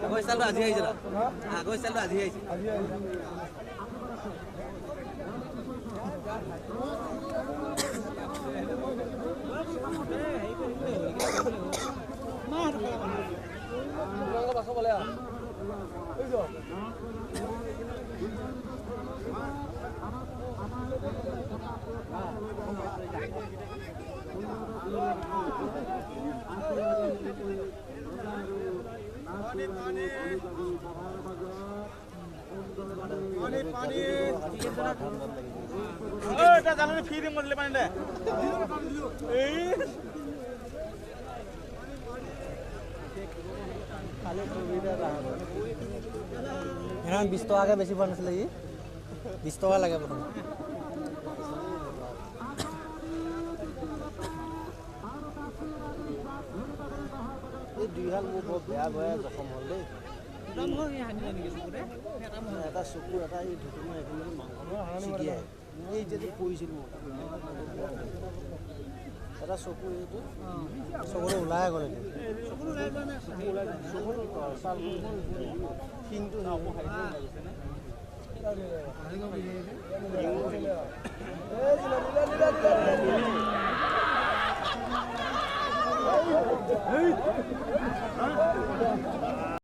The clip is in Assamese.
আগৰ ষ্টাইলটো আজি আহিছে না আগৰ ষ্টাইলটো আজি আহিছে বাছ বলে पानी এটা জাননি ফ্রি দিম মজলে পানি দে এই খালি সুবিধা রাখ এখানে 20 টাকা বেশি বানছিল ই 20 টাকা লাগে প্রথম এই দুই হাল মো বহুত বেয়া বেয়া জখম হল দে এটা চকু এটা এই ঢুকুমা এখন মাংস এই যে পইছিল এটা চকু এইটো চকুৰে ওলাই গ'ল চকুৰ কিন্তু লাগিছে